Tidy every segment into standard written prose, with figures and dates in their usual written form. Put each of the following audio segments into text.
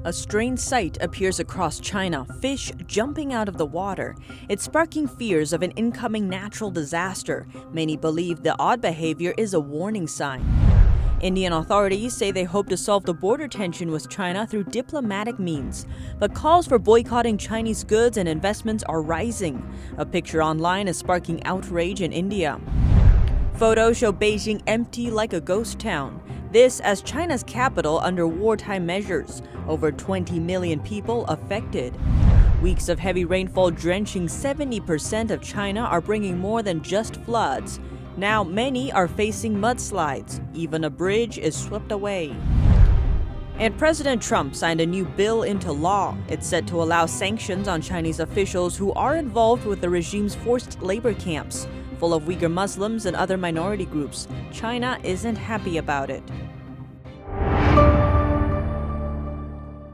A strange sight appears across China, fish jumping out of the water. It's sparking fears of an incoming natural disaster. Many believe the odd behavior is a warning sign. Indian authorities say they hope to solve the border tension with China through diplomatic means. But calls for boycotting Chinese goods and investments are rising. A picture online is sparking outrage in India. Photos show Beijing empty like a ghost town. This as China's capital under wartime measures. Over 20 million people affected. Weeks of heavy rainfall drenching 70% of China are bringing more than just floods. Now many are facing mudslides. Even a bridge is swept away. And President Trump signed a new bill into law. It's set to allow sanctions on Chinese officials who are involved with the regime's forced labor camps, full of Uighur Muslims and other minority groups. China isn't happy about it.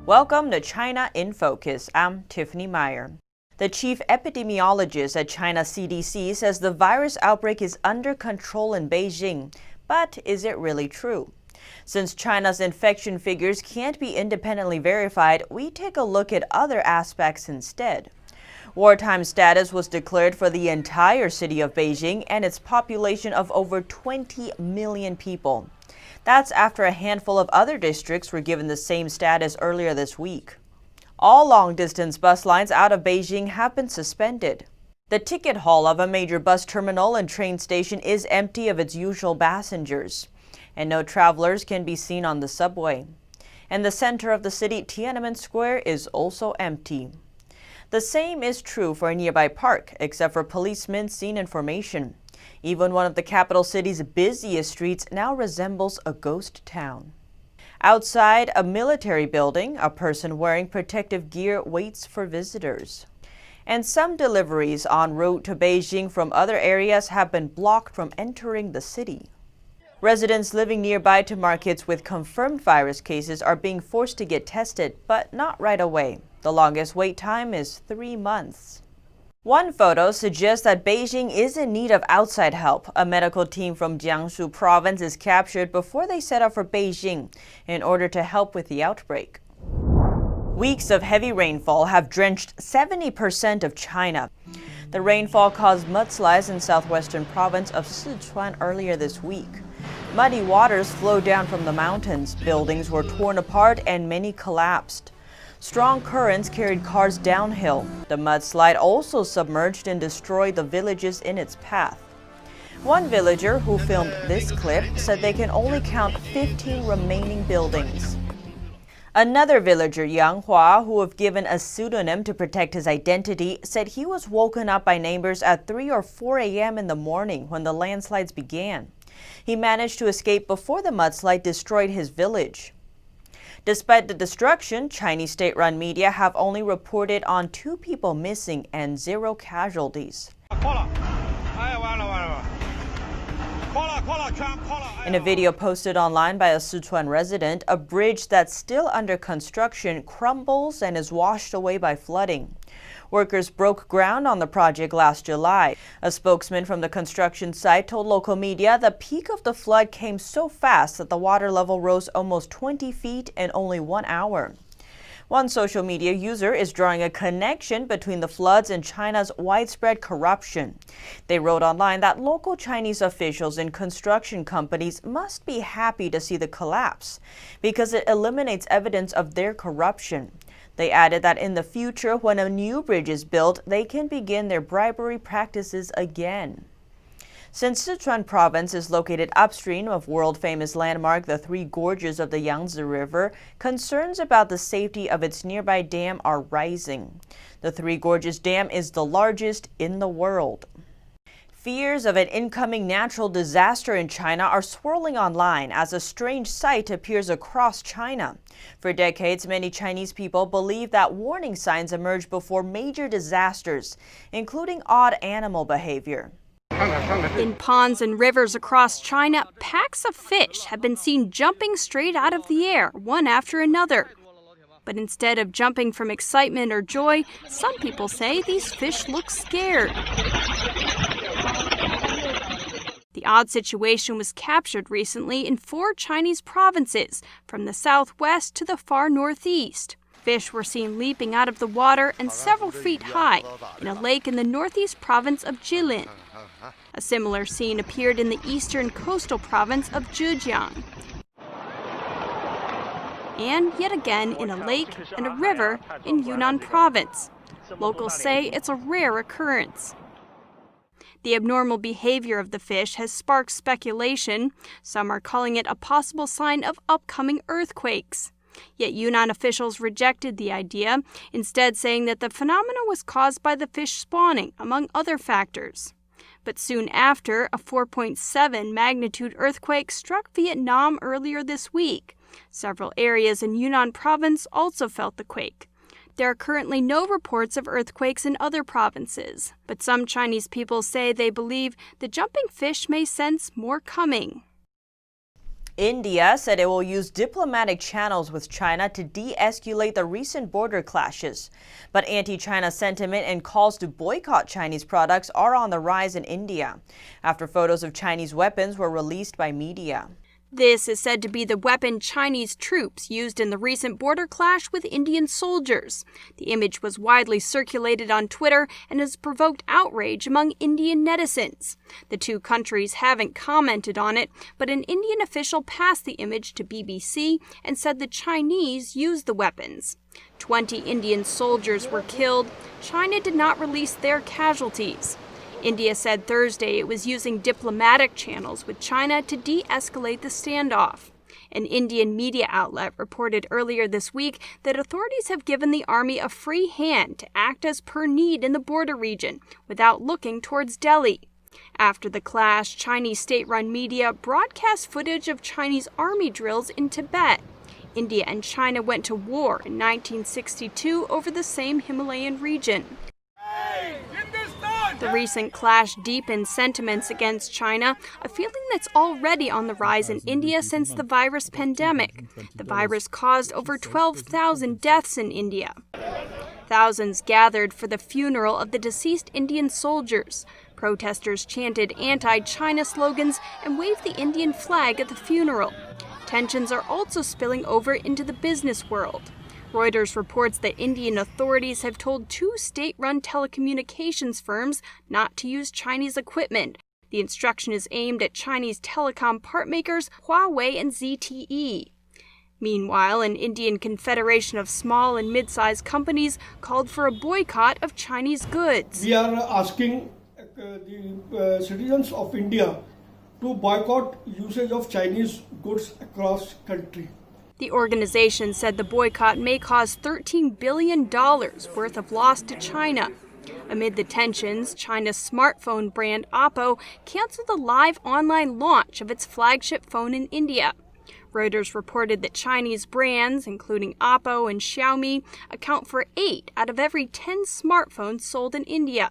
Welcome to China in Focus. I'm Tiffany Meyer. The chief epidemiologist at China CDC says the virus outbreak is under control in Beijing. But is it really true? Since China's infection figures can't be independently verified, we take a look at other aspects instead. Wartime status was declared for the entire city of Beijing and its population of over 20 million people. That's after a handful of other districts were given the same status earlier this week. All long-distance bus lines out of Beijing have been suspended. The ticket hall of a major bus terminal and train station is empty of its usual passengers, and no travelers can be seen on the subway. And the center of the city, Tiananmen Square, is also empty. The same is true for a nearby park, except for policemen seen in formation. Even one of the capital city's busiest streets now resembles a ghost town. Outside a military building, a person wearing protective gear waits for visitors. And some deliveries en route to Beijing from other areas have been blocked from entering the city. Residents living nearby to markets with confirmed virus cases are being forced to get tested, but not right away. The longest wait time is 3 months. One photo suggests that Beijing is in need of outside help. A medical team from Jiangsu province is captured before they set out for Beijing in order to help with the outbreak. Weeks of heavy rainfall have drenched 70% of China. The rainfall caused mudslides in southwestern province of Sichuan earlier this week. Muddy waters flowed down from the mountains. Buildings were torn apart and many collapsed. Strong currents carried cars downhill. The mudslide also submerged and destroyed the villages in its path. One villager who filmed this clip said they can only count 15 remaining buildings. Another villager, Yang Hua, who have given a pseudonym to protect his identity, said he was woken up by neighbors at 3 or 4 a.m. in the morning when the landslides began. He managed to escape before the mudslide destroyed his village. Despite the destruction, Chinese state-run media have only reported on 2 people missing and 0 casualties. In a video posted online by a Sichuan resident, a bridge that's still under construction crumbles and is washed away by flooding. Workers broke ground on the project last July. A spokesman from the construction site told local media the peak of the flood came so fast that the water level rose almost 20 feet in only 1 hour. One social media user is drawing a connection between the floods and China's widespread corruption. They wrote online that local Chinese officials in construction companies must be happy to see the collapse because it eliminates evidence of their corruption. They added that in the future, when a new bridge is built, they can begin their bribery practices again. Since Sichuan province is located upstream of world-famous landmark the Three Gorges of the Yangtze River, concerns about the safety of its nearby dam are rising. The Three Gorges Dam is the largest in the world. Fears of an incoming natural disaster in China are swirling online as a strange sight appears across China. For decades, many Chinese people believe that warning signs emerge before major disasters, including odd animal behavior. In ponds and rivers across China, packs of fish have been seen jumping straight out of the air, one after another. But instead of jumping from excitement or joy, some people say these fish look scared. The odd situation was captured recently in 4 Chinese provinces, from the southwest to the far northeast. Fish were seen leaping out of the water and several feet high in a lake in the northeast province of Jilin. A similar scene appeared in the eastern coastal province of Zhejiang. And yet again in a lake and a river in Yunnan province. Locals say it's a rare occurrence. The abnormal behavior of the fish has sparked speculation. Some are calling it a possible sign of upcoming earthquakes. Yet Yunnan officials rejected the idea, instead saying that the phenomenon was caused by the fish spawning, among other factors. But soon after, a 4.7 magnitude earthquake struck Vietnam earlier this week. Several areas in Yunnan province also felt the quake. There are currently no reports of earthquakes in other provinces, but some Chinese people say they believe the jumping fish may sense more coming. India said it will use diplomatic channels with China to de-escalate the recent border clashes. But anti-China sentiment and calls to boycott Chinese products are on the rise in India, after photos of Chinese weapons were released by media. This is said to be the weapon Chinese troops used in the recent border clash with Indian soldiers. The image was widely circulated on Twitter and has provoked outrage among Indian netizens. The two countries haven't commented on it, but an Indian official passed the image to BBC and said the Chinese used the weapons. 20 Indian soldiers were killed. China did not release their casualties. India said Thursday it was using diplomatic channels with China to de-escalate the standoff. An Indian media outlet reported earlier this week that authorities have given the army a free hand to act as per need in the border region without looking towards Delhi. After the clash, Chinese state-run media broadcast footage of Chinese army drills in Tibet. India and China went to war in 1962 over the same Himalayan region. The recent clash deepened sentiments against China, a feeling that's already on the rise in India since the virus pandemic. The virus caused over 12,000 deaths in India. Thousands gathered for the funeral of the deceased Indian soldiers. Protesters chanted anti-China slogans and waved the Indian flag at the funeral. Tensions are also spilling over into the business world. Reuters reports that Indian authorities have told two state-run telecommunications firms not to use Chinese equipment. The instruction is aimed at Chinese telecom part makers Huawei and ZTE. Meanwhile, an Indian confederation of small and mid-sized companies called for a boycott of Chinese goods. We are asking the citizens of India to boycott usage of Chinese goods across country. The organization said the boycott may cause $13 billion worth of loss to China. Amid the tensions, China's smartphone brand Oppo canceled the live online launch of its flagship phone in India. Reuters reported that Chinese brands, including Oppo and Xiaomi, account for 8 out of every 10 smartphones sold in India.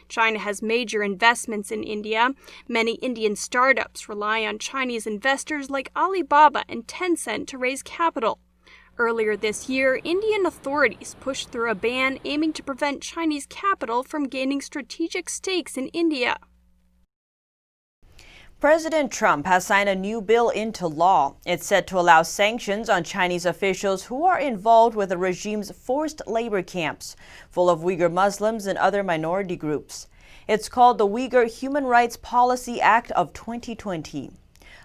China has major investments in India. Many Indian startups rely on Chinese investors like Alibaba and Tencent to raise capital. Earlier this year, Indian authorities pushed through a ban aiming to prevent Chinese capital from gaining strategic stakes in India. President Trump has signed a new bill into law. It's set to allow sanctions on Chinese officials who are involved with the regime's forced labor camps, full of Uighur Muslims and other minority groups. It's called the Uighur Human Rights Policy Act of 2020.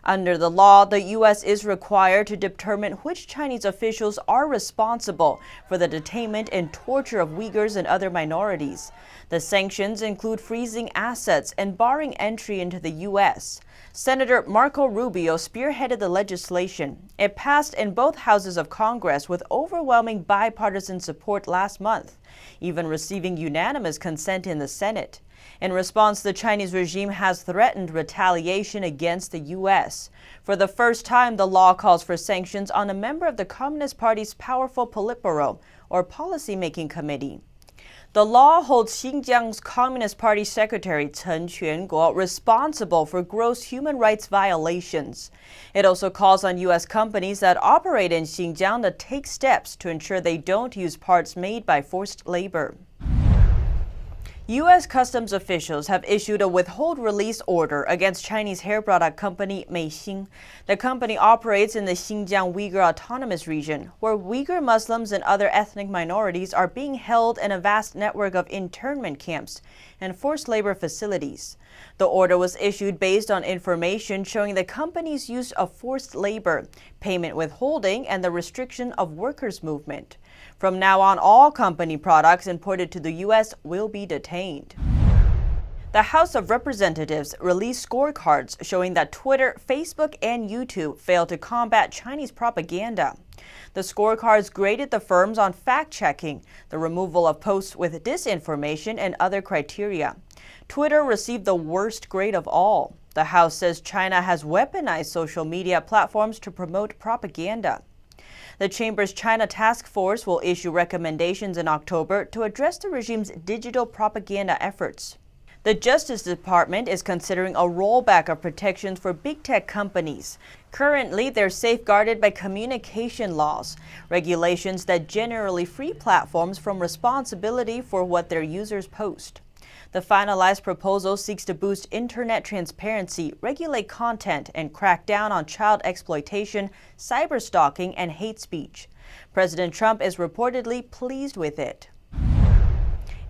Under the law, the U.S. is required to determine which Chinese officials are responsible for the detainment and torture of Uyghurs and other minorities. The sanctions include freezing assets and barring entry into the U.S. Senator Marco Rubio spearheaded the legislation. It passed in both houses of Congress with overwhelming bipartisan support last month, even receiving unanimous consent in the Senate. In response, the Chinese regime has threatened retaliation against the U.S. For the first time, the law calls for sanctions on a member of the Communist Party's powerful Politburo, or policymaking committee. The law holds Xinjiang's Communist Party Secretary Chen Quanguo responsible for gross human rights violations. It also calls on U.S. companies that operate in Xinjiang to take steps to ensure they don't use parts made by forced labor. U.S. customs officials have issued a withhold release order against Chinese hair product company Beijing. The company operates in the Xinjiang Uighur Autonomous Region, where Uighur Muslims and other ethnic minorities are being held in a vast network of internment camps and forced labor facilities. The order was issued based on information showing the company's use of forced labor, payment withholding, and the restriction of workers' movement. From now on, all company products imported to the U.S. will be detained. The House of Representatives released scorecards showing that Twitter, Facebook, and YouTube failed to combat Chinese propaganda. The scorecards graded the firms on fact-checking, the removal of posts with disinformation, and other criteria. Twitter received the worst grade of all. The House says China has weaponized social media platforms to promote propaganda. The Chamber's China Task Force will issue recommendations in October to address the regime's digital propaganda efforts. The Justice Department is considering a rollback of protections for big tech companies. Currently, they're safeguarded by communication laws, regulations that generally free platforms from responsibility for what their users post. The finalized proposal seeks to boost internet transparency, regulate content, and crack down on child exploitation, cyberstalking, and hate speech. President Trump is reportedly pleased with it.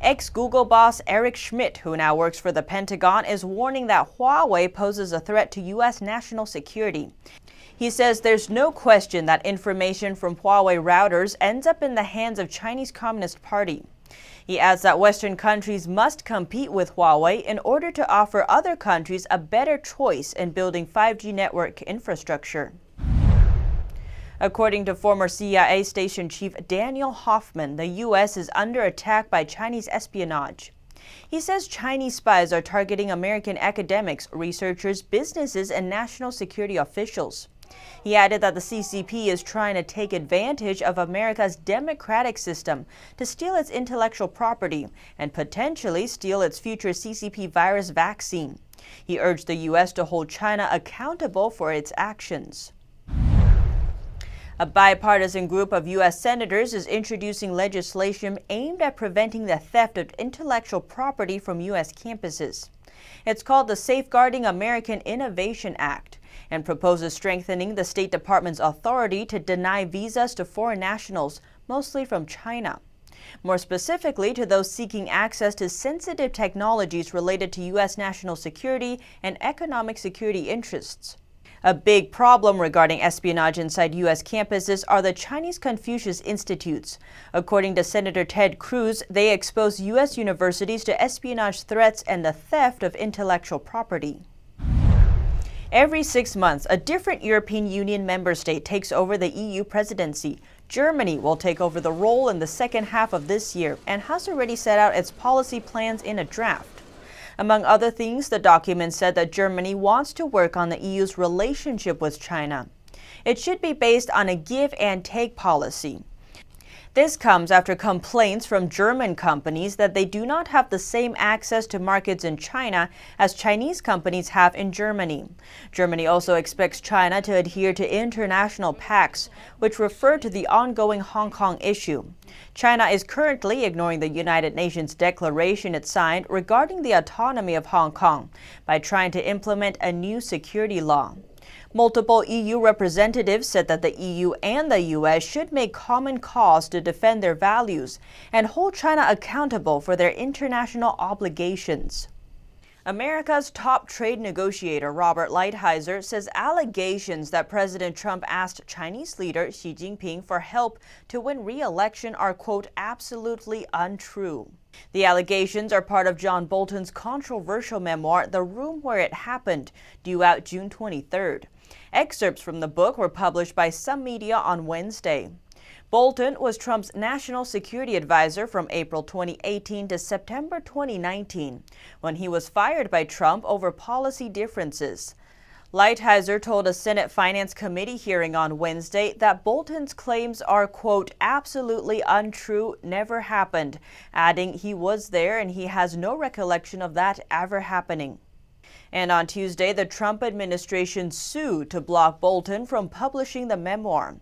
Ex-Google boss Eric Schmidt, who now works for the Pentagon, is warning that Huawei poses a threat to U.S. national security. He says there's no question that information from Huawei routers ends up in the hands of Chinese Communist Party. He adds that Western countries must compete with Huawei in order to offer other countries a better choice in building 5G network infrastructure. According to former CIA Station Chief Daniel Hoffman, the U.S. is under attack by Chinese espionage. He says Chinese spies are targeting American academics, researchers, businesses, and national security officials. He added that the CCP is trying to take advantage of America's democratic system to steal its intellectual property and potentially steal its future CCP virus vaccine. He urged the U.S. to hold China accountable for its actions. A bipartisan group of U.S. senators is introducing legislation aimed at preventing the theft of intellectual property from U.S. campuses. It's called the Safeguarding American Innovation Act and proposes strengthening the State Department's authority to deny visas to foreign nationals, mostly from China. More specifically, to those seeking access to sensitive technologies related to U.S. national security and economic security interests. A big problem regarding espionage inside U.S. campuses are the Chinese Confucius Institutes. According to Senator Ted Cruz, they expose U.S. universities to espionage threats and the theft of intellectual property. Every 6 months, a different European Union member state takes over the EU presidency. Germany will take over the role in the second half of this year and has already set out its policy plans in a draft. Among other things, the document said that Germany wants to work on the EU's relationship with China. It should be based on a give and take policy. This comes after complaints from German companies that they do not have the same access to markets in China as Chinese companies have in Germany. Germany also expects China to adhere to international pacts, which refer to the ongoing Hong Kong issue. China is currently ignoring the United Nations declaration it signed regarding the autonomy of Hong Kong by trying to implement a new security law. Multiple EU representatives said that the EU and the U.S. should make common cause to defend their values and hold China accountable for their international obligations. America's top trade negotiator, Robert Lighthizer, says allegations that President Trump asked Chinese leader Xi Jinping for help to win re-election are, quote, absolutely untrue. The allegations are part of John Bolton's controversial memoir, The Room Where It Happened, due out June 23rd. Excerpts from the book were published by some media on Wednesday. Bolton was Trump's national security advisor from April 2018 to September 2019, when he was fired by Trump over policy differences. Lighthizer told a Senate Finance Committee hearing on Wednesday that Bolton's claims are, quote, absolutely untrue, never happened, adding he was there and he has no recollection of that ever happening. And on Tuesday, the Trump administration sued to block Bolton from publishing the memoir,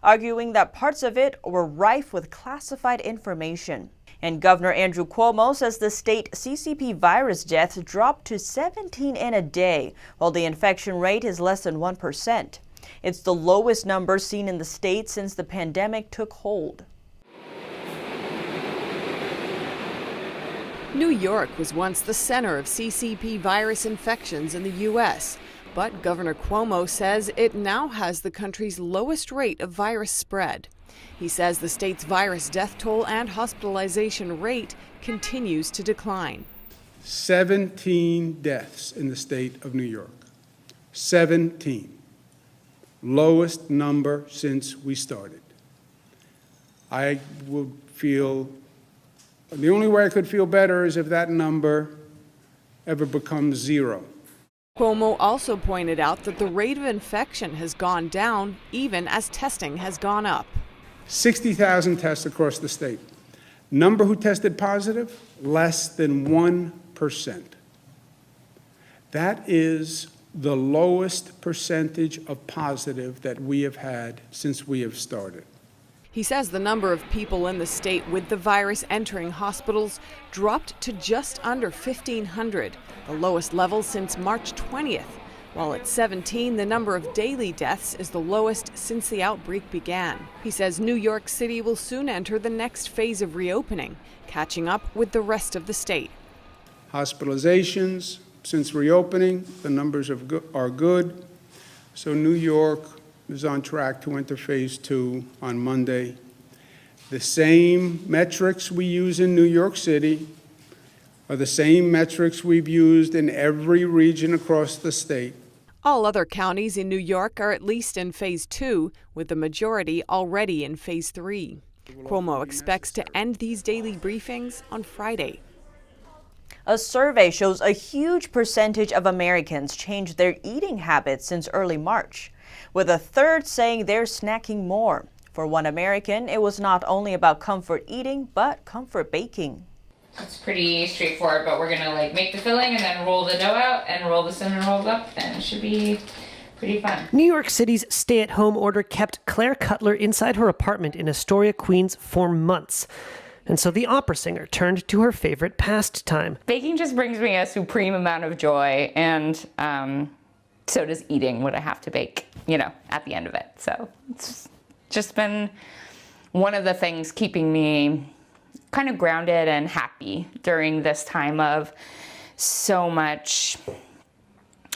arguing that parts of it were rife with classified information. And Governor Andrew Cuomo says the state CCP virus deaths dropped to 17 in a day, while the infection rate is less than 1%. It's the lowest number seen in the state since the pandemic took hold. New York was once the center of CCP virus infections in the U.S., but Governor Cuomo says it now has the country's lowest rate of virus spread. He says the state's virus death toll and hospitalization rate continues to decline. 17 deaths in the state of New York. 17. Lowest number since we started. I would feel, the only way I could feel better is if that number ever becomes zero. Cuomo also pointed out that the rate of infection has gone down even as testing has gone up. 60,000 tests across the state. Number who tested positive, less than 1%. That is the lowest percentage of positive that we have had since we have started. He says the number of people in the state with the virus entering hospitals dropped to just under 1,500, the lowest level since March 20th. While at 17, the number of daily deaths is the lowest since the outbreak began. He says New York City will soon enter the next phase of reopening, catching up with the rest of the state. Hospitalizations, since reopening, the numbers are good. So New York is on track to enter phase 2 on Monday. The same metrics we use in New York City are the same metrics we've used in every region across the state. All other counties in New York are at least in phase 2, with the majority already in phase 3. Cuomo expects to end these daily briefings on Friday. A survey shows a huge percentage of Americans changed their eating habits since early March, with a third saying they're snacking more. For one American, it was not only about comfort eating, but comfort baking. It's pretty straightforward, but we're gonna make the filling and then roll the dough out and roll the cinnamon rolls up, and it should be pretty fun. New York City's stay-at-home order kept Claire Cutler inside her apartment in Astoria, Queens for months. And so the opera singer turned to her favorite pastime. Baking just brings me a supreme amount of joy, and so does eating what I have to bake, at the end of it. So it's just been one of the things keeping me kind of grounded and happy during this time of so much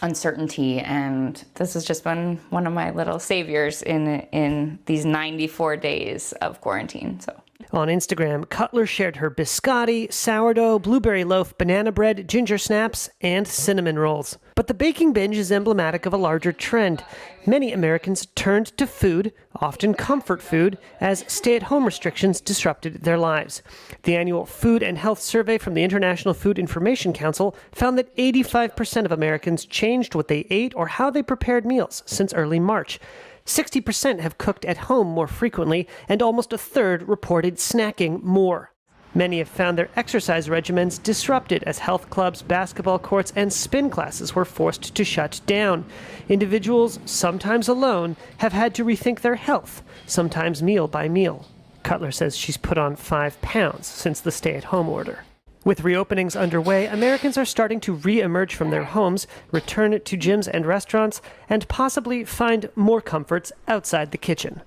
uncertainty, and this has just been one of my little saviors in these 94 days of quarantine. So on Instagram, Cutler shared her biscotti, sourdough, blueberry loaf, banana bread, ginger snaps, and cinnamon rolls. But the baking binge is emblematic of a larger trend. Many Americans turned to food, often comfort food, as stay-at-home restrictions disrupted their lives. The annual Food and Health Survey from the International Food Information Council found that 85% of Americans changed what they ate or how they prepared meals since early March. 60% have cooked at home more frequently, and almost a third reported snacking more. Many have found their exercise regimens disrupted as health clubs, basketball courts, and spin classes were forced to shut down. Individuals, sometimes alone, have had to rethink their health, sometimes meal by meal. Cutler says she's put on 5 pounds since the stay-at-home order. With reopenings underway, Americans are starting to re-emerge from their homes, return to gyms and restaurants, and possibly find more comforts outside the kitchen.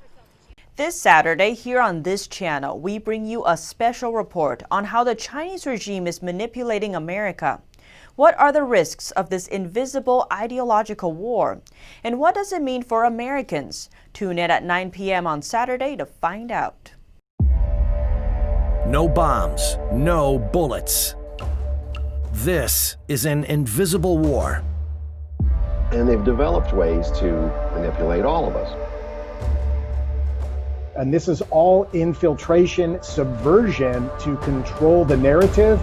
This Saturday, here on this channel, we bring you a special report on how the Chinese regime is manipulating America. What are the risks of this invisible ideological war? And what does it mean for Americans? Tune in at 9 p.m. on Saturday to find out. No bombs, no bullets. This is an invisible war. And they've developed ways to manipulate all of us. And this is all infiltration, subversion to control the narrative.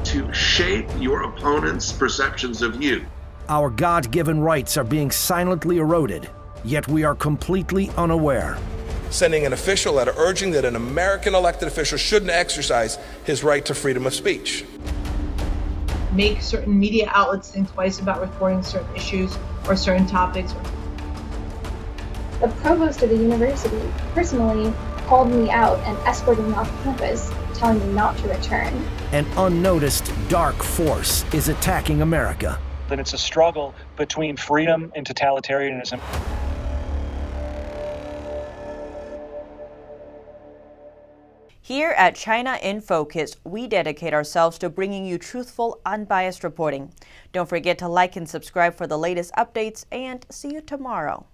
To shape your opponent's perceptions of you. Our God-given rights are being silently eroded, yet we are completely unaware. Sending an official letter urging that an American elected official shouldn't exercise his right to freedom of speech. Make certain media outlets think twice about reporting certain issues or certain topics. The provost of the university personally called me out and escorted me off campus telling you not to return. An unnoticed dark force is attacking America. That it's a struggle between freedom and totalitarianism. Here at China in Focus, we dedicate ourselves to bringing you truthful, unbiased reporting. Don't forget to like and subscribe for the latest updates, and see you tomorrow.